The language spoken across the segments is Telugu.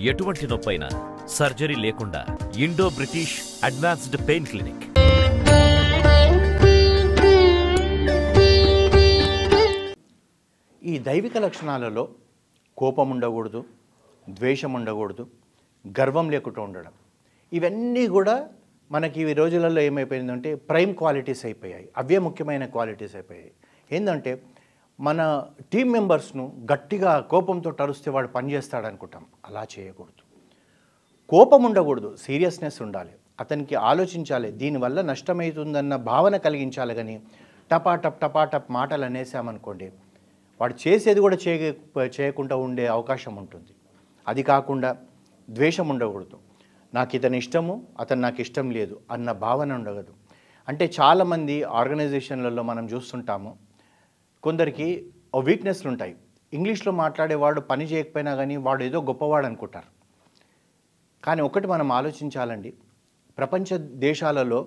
ఎటువంటి నొప్పైనా సర్జరీ లేకుండా Indo British advanced pain clinic. ఈ దైవిక లక్షణాలలో కోపం ఉండకూడదు, ద్వేషం ఉండకూడదు, గర్వం లేకుండా ఉండడం, ఇవన్నీ కూడా మనకి ఈ రోజులలో ఏమైపోయిందంటే ప్రైమ్ క్వాలిటీస్ అయిపోయాయి. అవే ముఖ్యమైన క్వాలిటీస్ అయిపోయాయి. ఏంటంటే మన టీం మెంబర్స్ను గట్టిగా కోపంతో అరుస్తే వాడు పనిచేస్తాడు అనుకుంటాం. అలా చేయకూడదు. కోపం ఉండకూడదు, సీరియస్నెస్ ఉండాలి. అతనికి ఆలోచించాలి, దీనివల్ల నష్టమవుతుందన్న భావన కలిగించాలి. కానీ టపాటప్ మాటలు అనేసామనుకోండి, వాడు చేసేది కూడా చేయకుండా ఉండే అవకాశం ఉంటుంది. అది కాకుండా ద్వేషం ఉండకూడదు. నాకు ఇతని ఇష్టము, అతను నాకు ఇష్టం లేదు అన్న భావన ఉండకూడదు. అంటే చాలామంది ఆర్గనైజేషన్లలో మనం చూస్తుంటాము, కొందరికి వీక్నెస్లు ఉంటాయి. ఇంగ్లీష్లో మాట్లాడేవాడు పని చేయకపోయినా కానీ వాడు ఏదో గొప్పవాడు అనుకుంటారు. కానీ ఒకటి మనం ఆలోచించాలండి, ప్రపంచ దేశాలలో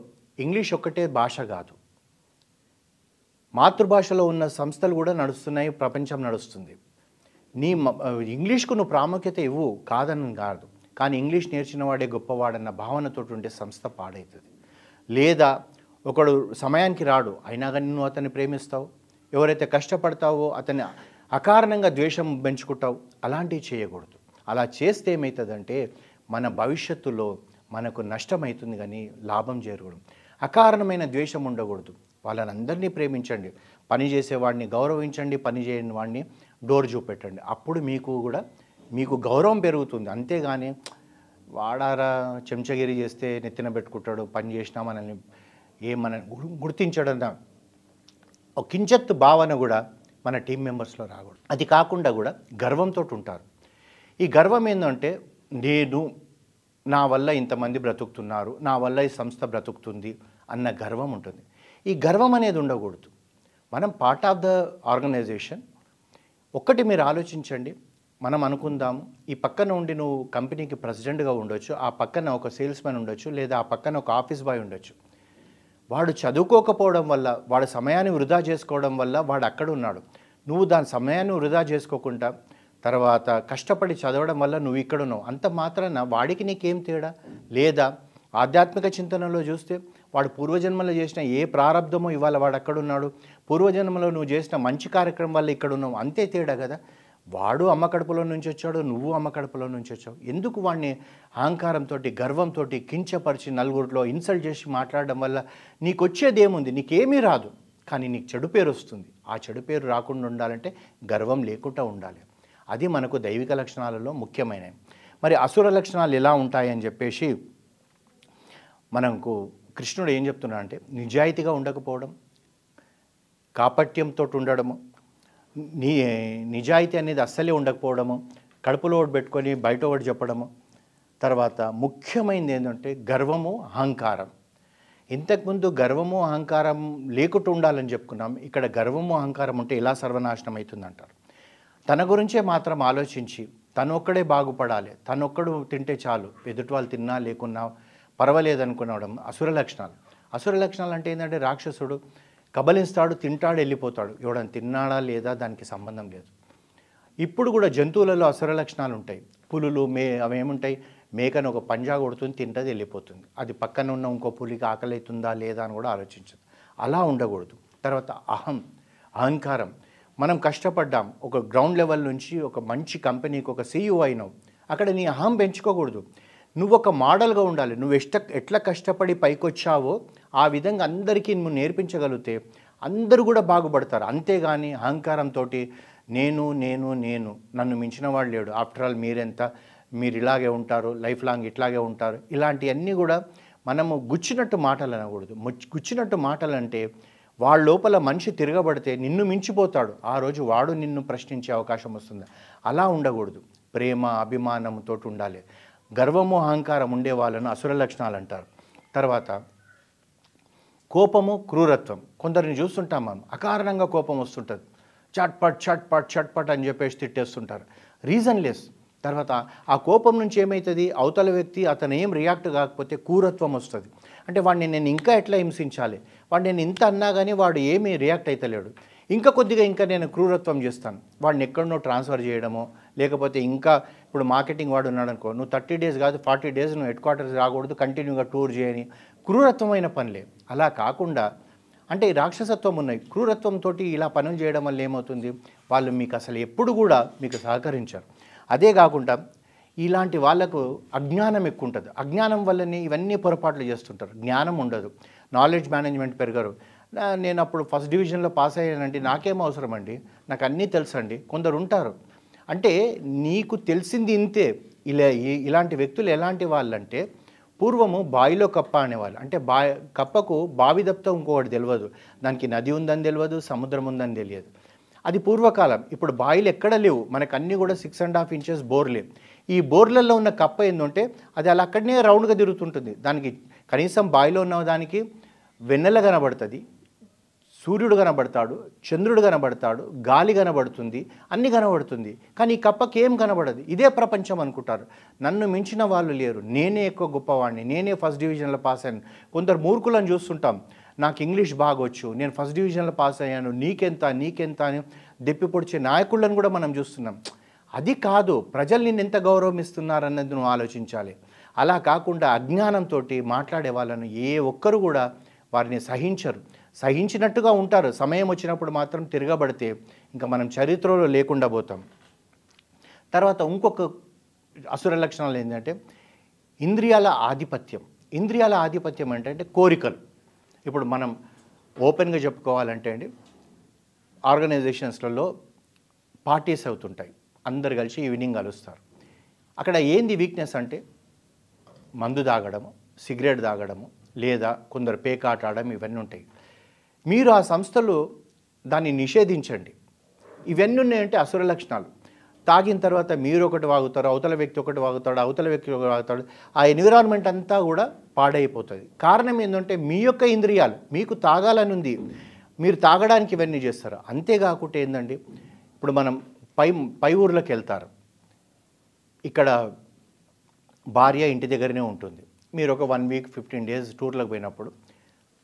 ఇంగ్లీష్ ఒక్కటే భాష కాదు, మాతృభాషలో ఉన్న సంస్థలు కూడా నడుస్తున్నాయి, ప్రపంచం నడుస్తుంది. ఇంగ్లీష్కు నువ్వు ప్రాముఖ్యత ఇవ్వు, కాదని కాదు. కానీ ఇంగ్లీష్ నేర్చిన వాడే గొప్పవాడన్న భావనతో ఉంటే సంస్థ పాడవుతుంది. లేదా ఒకడు సమయానికి రాడు, అయినా కానీ నువ్వు అతన్ని ప్రేమిస్తావు. ఎవరైతే కష్టపడతావో అతన్ని అకారణంగా ద్వేషం పెంచుకుంటావు. అలాంటివి చేయకూడదు. అలా చేస్తే ఏమవుతుందంటే మన భవిష్యత్తులో మనకు నష్టమవుతుంది, కానీ లాభం జరగకూడదు. అకారణమైన ద్వేషం ఉండకూడదు. వాళ్ళని అందరినీ ప్రేమించండి, పని చేసేవాడిని గౌరవించండి, పని చేయని వాడిని డోర్ చూపెట్టండి. అప్పుడు మీకు గౌరవం పెరుగుతుంది. అంతేగాని వాడారా చెంచగిరి చేస్తే నెత్తిన పెట్టుకుంటాడు, పని చేసినా మనల్ని గుర్తించడం ఒక కించెత్తు భావన కూడా మన టీం మెంబర్స్లో రాకూడదు. అది కాకుండా కూడా గర్వంతో ఉంటారు. ఈ గర్వం ఏంటంటే నా వల్ల ఇంతమంది బ్రతుకుతున్నారు, నా వల్ల ఈ సంస్థ బ్రతుకుతుంది అన్న గర్వం ఉంటుంది. ఈ గర్వం అనేది ఉండకూడదు. మనం పార్ట్ ఆఫ్ ద ఆర్గనైజేషన్. ఒక్కటి మీరు ఆలోచించండి, మనం అనుకుందాము, ఈ పక్కన ఉండి నువ్వు కంపెనీకి ప్రెసిడెంట్గా ఉండొచ్చు, ఆ పక్కన ఒక సేల్స్ మ్యాన్ ఉండొచ్చు, లేదా ఆ పక్కన ఒక ఆఫీస్ బాయ్ ఉండొచ్చు. వాడు చదువుకోకపోవడం వల్ల, వాడు సమయాన్ని వృధా చేసుకోవడం వల్ల వాడు అక్కడ ఉన్నాడు. నువ్వు దాని సమయాన్ని వృధా చేసుకోకుండా తర్వాత కష్టపడి చదవడం వల్ల నువ్వు ఇక్కడ ఉన్నావు. అంత మాత్రాన వాడికి నీకేం తేడా? లేదా ఆధ్యాత్మిక చింతనలో చూస్తే వాడు పూర్వజన్మలో చేసిన ఏ ప్రారంధమో ఇవాళ వాడు అక్కడ ఉన్నాడు, పూర్వజన్మలో నువ్వు చేసిన మంచి కార్యక్రమం వల్ల ఇక్కడ ఉన్నావు, అంతే తేడా కదా. వాడు అమ్మ కడుపులో నుంచి వచ్చాడు, నువ్వు అమ్మ కడుపులో నుంచి వచ్చావు. ఎందుకు వాడిని అహంకారంతో గర్వంతో కించపరిచి నలుగురిలో ఇన్సల్ట్ చేసి మాట్లాడడం వల్ల నీకు వచ్చేది ఏముంది? నీకేమీ రాదు, కానీ నీకు చెడు పేరు వస్తుంది. ఆ చెడు పేరు రాకుండా ఉండాలంటే గర్వం లేకుండా ఉండాలి. అది మనకు దైవిక లక్షణాలలో ముఖ్యమైనవి. మరి అసుర లక్షణాలు ఎలా ఉంటాయని చెప్పేసి మనకు కృష్ణుడు ఏం చెప్తున్నాడు అంటే, నిజాయితీగా ఉండకపోవడం, కాపట్యంతో ఉండడము, నిజాయితీ అనేది అస్సలే ఉండకపోవడము, కడుపులో ఒకటి పెట్టుకొని బయట ఒకటి చెప్పడము, తర్వాత ముఖ్యమైనది ఏంటంటే గర్వము, అహంకారం. ఇంతకుముందు గర్వము అహంకారం లేకుండా ఉండాలని చెప్పుకున్నాం. ఇక్కడ గర్వము అహంకారం ఉంటే ఎలా సర్వనాశనం అవుతుందంటారు. తన గురించే మాత్రం ఆలోచించి తనొక్కడే బాగుపడాలి, తనొక్కడు తింటే చాలు, ఎదుటి వాళ్ళు తిన్నా లేకున్నా పర్వాలేదు అనుకునడం అసుర లక్షణాలు. అసుర లక్షణాలు అంటే ఏంటంటే రాక్షసుడు కబలిస్తాడు, తింటాడు, వెళ్ళిపోతాడు. ఎవడని తిన్నాడా లేదా దానికి సంబంధం లేదు. ఇప్పుడు కూడా జంతువులలో అసుర లక్షణాలు ఉంటాయి. పులులు అవి ఏముంటాయి, మేకను ఒక పంజా కొడుతుంది, తింటది, వెళ్ళిపోతుంది. అది పక్కన ఉన్న ఇంకో పులికి ఆకలి అవుతుందా లేదా అని కూడా ఆలోచించదు. అలా ఉండకూడదు. తర్వాత అహంకారం. మనం కష్టపడ్డాం, ఒక గ్రౌండ్ లెవెల్ నుంచి ఒక మంచి కంపెనీకి ఒక CEO అయినావు, అక్కడ నీ అహం పెంచుకోకూడదు. నువ్వు ఒక మోడల్గా ఉండాలి. నువ్వు ఎట్లా కష్టపడి పైకొచ్చావో ఆ విధంగా అందరికీ నువ్వు నేర్పించగలిగితే అందరూ కూడా బాగుపడతారు. అంతేగాని అహంకారంతో నేను నన్ను మించిన వాడు లేడు, ఆఫ్టర్ ఆల్ మీరెంత, మీరు ఇలాగే ఉంటారు, లైఫ్ లాంగ్ ఇట్లాగే ఉంటారు, ఇలాంటివన్నీ కూడా మనము గుచ్చినట్టు మాటలు అనకూడదు. గుచ్చినట్టు మాటలు అంటే వాళ్ళ లోపల మనిషి తిరగబడితే నిన్ను మించిపోతాడు, ఆ రోజు వాడు నిన్ను ప్రశ్నించే అవకాశం వస్తుంది. అలా ఉండకూడదు. ప్రేమ అభిమానంతో ఉండాలి. గర్వము అహంకారం ఉండే వాళ్ళను అసుర లక్షణాలు అంటారు. తర్వాత కోపము, క్రూరత్వం. కొందరిని చూస్తుంటాం మనం, అకారణంగా కోపం వస్తుంటుంది, చట్పట్ అని చెప్పేసి తిట్టేస్తుంటారు, రీజన్ లెస్. తర్వాత ఆ కోపం నుంచి ఏమవుతుంది, అవతల వ్యక్తి అతను ఏం రియాక్ట్ కాకపోతే క్రూరత్వం వస్తుంది. అంటే వాడిని నేను ఇంకా ఎట్లా హింసించాలి, వాడు నేను ఇంత అన్నా కానీ వాడు ఏమీ రియాక్ట్ అవుతలేడు. ఇంకా కొద్దిగా ఇంకా నేను క్రూరత్వం చేస్తాను, వాడిని ఎక్కడనో ట్రాన్స్ఫర్ చేయడమో, లేకపోతే ఇంకా ఇప్పుడు మార్కెటింగ్ వాడు ఉన్నాడు అనుకో, నువ్వు 30 డేస్ కాదు 40 డేస్ నువ్వు హెడ్ క్వార్టర్స్ రాకూడదు, కంటిన్యూగా టూర్ చేయని, క్రూరత్వమైన పనులే. అలా కాకుండా అంటే రాక్షసత్వం ఉన్నాయి, క్రూరత్వంతో ఇలా పనులు చేయడం వల్ల ఏమవుతుంది, వాళ్ళు మీకు అసలు ఎప్పుడు కూడా మీకు సహకరించారు. అదే కాకుండా ఇలాంటి వాళ్ళకు అజ్ఞానం ఎక్కువ ఉంటుంది, అజ్ఞానం వల్లనే ఇవన్నీ పొరపాట్లు చేస్తుంటారు, జ్ఞానం ఉండదు, నాలెడ్జ్ మేనేజ్మెంట్ పెరగరు. నేను అప్పుడు ఫస్ట్ డివిజన్లో పాస్ అయ్యానండి, నాకేం అవసరం అండి, నాకు అన్నీ తెలుసండి, కొందరు ఉంటారు. అంటే నీకు తెలిసింది ఇంతే. ఇలాంటి వ్యక్తులు ఎలాంటి వాళ్ళంటే పూర్వము బావిలో కప్ప అనేవాళ్ళు, అంటే కప్పకు బావి తప్ప ఇంకొకటి తెలియదు, దానికి నది ఉందని తెలియదు, సముద్రం ఉందని తెలియదు. అది పూర్వకాలం. ఇప్పుడు బావిలు ఎక్కడ లేవు, మనకు అన్నీ కూడా 6.5 ఇంచెస్ బోర్లే. ఈ బోర్లలో ఉన్న కప్ప ఏంటంటే అది అలా అక్కడనే రౌండ్గా తిరుగుతుంటుంది, దానికి కనీసం బావిలో ఉన్న దానికి వెన్నెల కనబడుతుంది, సూర్యుడు కనబడతాడు, చంద్రుడు కనబడతాడు, గాలి కనబడుతుంది, అన్నీ కనబడుతుంది. కానీ ఈ కప్పకి ఏం కనబడదు. ఇదే ప్రపంచం అనుకుంటారు. నన్ను మించిన వాళ్ళు లేరు, నేనే ఎక్కువ గొప్పవాడిని, నేనే ఫస్ట్ డివిజన్లో పాస్ అయ్యాను. కొందరు మూర్ఖులను చూస్తుంటాం, నాకు ఇంగ్లీష్ బాగొచ్చు, నేను ఫస్ట్ డివిజన్లో పాస్ అయ్యాను, నీకెంత అని దెప్పి పొడిచే నాయకులను కూడా మనం చూస్తున్నాం. అది కాదు, ప్రజలు నిన్ను ఎంత గౌరవిస్తున్నారన్నది నువ్వు ఆలోచించాలి. అలా కాకుండా అజ్ఞానంతో మాట్లాడే వాళ్ళను ఏ ఒక్కరు కూడా వారిని సహించినట్టుగా ఉంటారు. సమయం వచ్చినప్పుడు మాత్రం తిరగబడితే ఇంకా మనం చరిత్రలో లేకుండా పోతాం. తర్వాత ఇంకొక అసుర లక్షణాలు ఏంటంటే ఇంద్రియాల ఆధిపత్యం. ఇంద్రియాల ఆధిపత్యం అంటే కోరికలు. ఇప్పుడు మనం ఓపెన్గా చెప్పుకోవాలంటే అండి, ఆర్గనైజేషన్స్లలో పార్టీస్ అవుతుంటాయి, అందరు కలిసి ఈవినింగ్ కలుస్తారు. అక్కడ ఏంది వీక్నెస్ అంటే మందు తాగడము, సిగరెట్ తాగడము, లేదా కొందరు పేకాట ఆడడం, ఇవన్నీ ఉంటాయి. మీరు ఆ సంస్థలో దాన్ని నిషేధించండి. ఇవన్నీ ఉన్నాయంటే అసుర లక్షణాలు. తాగిన తర్వాత మీరు ఒకటి వాగుతారు, అవతల వ్యక్తి ఒకటి వాగుతాడు, అవతల వ్యక్తి ఒకటి వాగుతాడు, ఆ ఎన్విరాన్మెంట్ అంతా కూడా పాడైపోతుంది. కారణం ఏంటంటే మీ యొక్క ఇంద్రియాలు, మీకు తాగాలని ఉంది, మీరు తాగడానికి ఇవన్నీ చేస్తారు. అంతేకాకుండా ఏంటండి, ఇప్పుడు మనం పై ఊర్లోకి వెళ్తారు, ఇక్కడ భార్య ఇంటి దగ్గరనే ఉంటుంది, మీరు ఒక 1 వీక్ 15 డేస్ టూర్లకు పోయినప్పుడు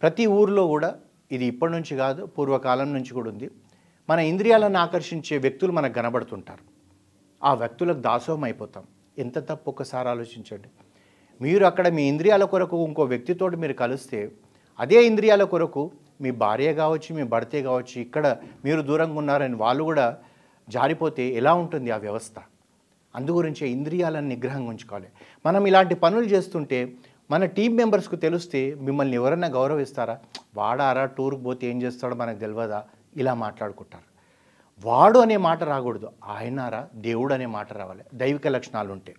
ప్రతి ఊర్లో కూడా, ఇది ఇప్పటి నుంచి కాదు పూర్వకాలం నుంచి కూడా ఉంది, మన ఇంద్రియాలను ఆకర్షించే వ్యక్తులు మనకు కనబడుతుంటారు. ఆ వ్యక్తులకు దాసోహం అయిపోతాం. ఎంత తప్పు ఒక్కసారి ఆలోచించండి. మీరు అక్కడ మీ ఇంద్రియాల కొరకు ఇంకో వ్యక్తితో మీరు కలిస్తే, అదే ఇంద్రియాల కొరకు మీ భార్య కావచ్చు, మీ భర్తే కావచ్చు, ఇక్కడ మీరు దూరంగా ఉన్నారని వాళ్ళు కూడా జారిపోతే ఎలా ఉంటుంది ఆ వ్యవస్థ? అందుగురించే ఇంద్రియాలను నిగ్రహంగా ఉంచుకోవాలి. మనం ఇలాంటి పనులు చేస్తుంటే మన టీం మెంబర్స్కు తెలిస్తే మిమ్మల్ని ఎవరైనా గౌరవిస్తారా? వాడారా టూర్కి పోతే ఏం చేస్తాడో మనకు తెలియదా? ఇలా మాట్లాడుకుంటారు. వాడు అనే మాట రాకూడదు, ఆయనారా దేవుడు అనే మాట రావాలి. దైవిక లక్షణాలు ఉంటాయి.